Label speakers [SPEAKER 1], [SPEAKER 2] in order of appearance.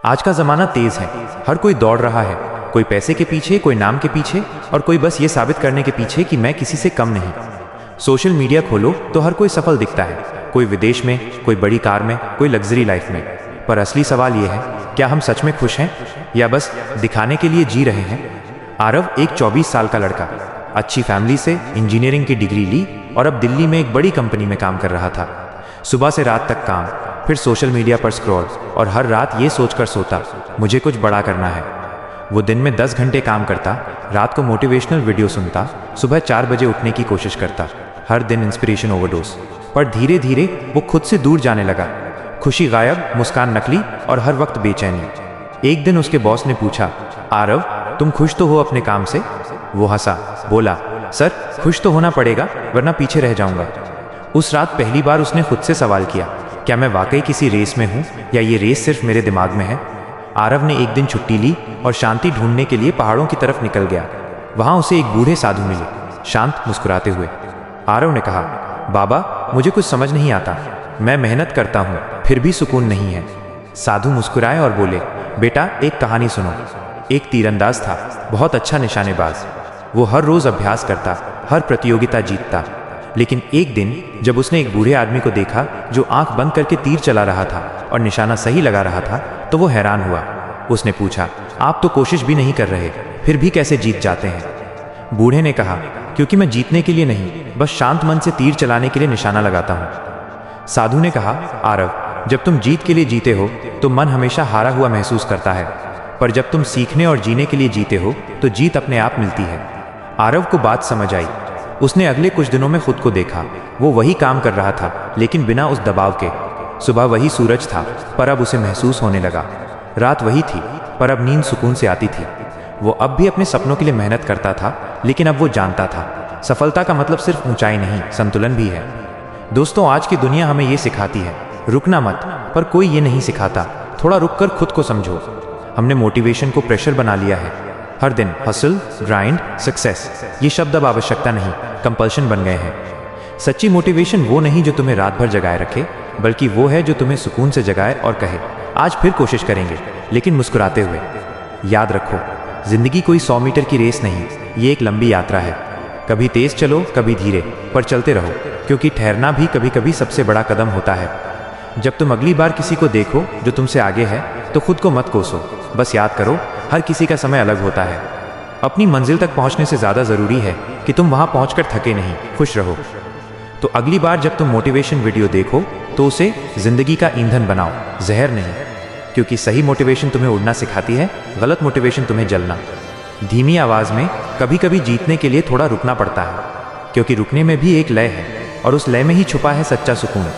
[SPEAKER 1] आज का ज़माना तेज़ है, हर कोई दौड़ रहा है, कोई पैसे के पीछे, कोई नाम के पीछे और कोई बस ये साबित करने के पीछे कि मैं किसी से कम नहीं। सोशल मीडिया खोलो तो हर कोई सफल दिखता है, कोई विदेश में, कोई बड़ी कार में, कोई लग्जरी लाइफ में। पर असली सवाल ये है, क्या हम सच में खुश हैं या बस दिखाने के लिए जी रहे हैं? आरव एक 24 साल का लड़का, अच्छी फैमिली से, इंजीनियरिंग की डिग्री ली और अब दिल्ली में एक बड़ी कंपनी में काम कर रहा था। सुबह से रात तक काम, फिर सोशल मीडिया पर स्क्रॉल और हर रात ये सोचकर सोता, मुझे कुछ बड़ा करना है। वो दिन में 10 घंटे काम करता, रात को मोटिवेशनल वीडियो सुनता, सुबह 4 बजे उठने की कोशिश करता, हर दिन इंस्पिरेशन ओवरडोज। पर धीरे धीरे वो खुद से दूर जाने लगा, खुशी गायब, मुस्कान नकली और हर वक्त बेचैनी। एक दिन उसके बॉस ने पूछा, आरव तुम खुश तो हो अपने काम से? वो हंसा, बोला, सर खुश तो होना पड़ेगा वरना पीछे रह जाऊंगा। उस रात पहली बार उसने खुद से सवाल किया, क्या मैं वाकई किसी रेस में हूँ या ये रेस सिर्फ मेरे दिमाग में है? आरव ने एक दिन छुट्टी ली और शांति ढूंढने के लिए पहाड़ों की तरफ निकल गया। वहाँ उसे एक बूढ़े साधु मिले, शांत, मुस्कुराते हुए। आरव ने कहा, बाबा मुझे कुछ समझ नहीं आता, मैं मेहनत करता हूँ फिर भी सुकून नहीं है। साधु मुस्कुराए और बोले, बेटा एक कहानी सुनो। एक तीरंदाज था, बहुत अच्छा निशानेबाज। वो हर रोज अभ्यास करता, हर प्रतियोगिता जीतता। लेकिन एक दिन जब उसने एक बूढ़े आदमी को देखा जो आंख बंद करके तीर चला रहा था और निशाना सही लगा रहा था, तो वो हैरान हुआ। उसने पूछा, आप तो कोशिश भी नहीं कर रहे, फिर भी कैसे जीत जाते हैं? बूढ़े ने कहा, क्योंकि मैं जीतने के लिए नहीं, बस शांत मन से तीर चलाने के लिए निशाना लगाता हूँ। साधु ने कहा, आरव जब तुम जीत के लिए जीते हो तो मन हमेशा हारा हुआ महसूस करता है, पर जब तुम सीखने और जीने के लिए जीते हो तो जीत अपने आप मिलती है। आरव को बात समझ आई। उसने अगले कुछ दिनों में खुद को देखा, वो वही काम कर रहा था लेकिन बिना उस दबाव के। सुबह वही सूरज था पर अब उसे महसूस होने लगा, रात वही थी पर अब नींद सुकून से आती थी। वो अब भी अपने सपनों के लिए मेहनत करता था, लेकिन अब वो जानता था, सफलता का मतलब सिर्फ ऊंचाई नहीं, संतुलन भी है। दोस्तों, आज की दुनिया हमें ये सिखाती है, रुकना मत, पर कोई ये नहीं सिखाता, थोड़ा रुककर खुद को समझो। हमने मोटिवेशन को प्रेशर बना लिया है। हर दिन हसल, ग्राइंड, सक्सेस, ये शब्द अब आवश्यकता नहीं, कंपल्शन बन गए हैं। सच्ची मोटिवेशन वो नहीं जो तुम्हें रात भर जगाए रखे, बल्कि वो है जो तुम्हें सुकून से जगाए और कहे, आज फिर कोशिश करेंगे, लेकिन मुस्कुराते हुए। याद रखो, जिंदगी कोई 100 मीटर की रेस नहीं, ये एक लंबी यात्रा है। कभी तेज चलो, कभी धीरे, पर चलते रहो, क्योंकि ठहरना भी कभी कभी सबसे बड़ा कदम होता है। जब तुम अगली बार किसी को देखो जो तुमसे आगे है, तो खुद को मत कोसो, बस याद करो, हर किसी का समय अलग होता है। अपनी मंजिल तक पहुंचने से ज़्यादा ज़रूरी है कि तुम वहां पहुंचकर थके नहीं, खुश रहो। तो अगली बार जब तुम मोटिवेशन वीडियो देखो तो उसे जिंदगी का ईंधन बनाओ, जहर नहीं, क्योंकि सही मोटिवेशन तुम्हें उड़ना सिखाती है, गलत मोटिवेशन तुम्हें जलना। धीमी आवाज़ में कभी कभी जीतने के लिए थोड़ा रुकना पड़ता है, क्योंकि रुकने में भी एक लय है और उस लय में ही छुपा है सच्चा सुकून।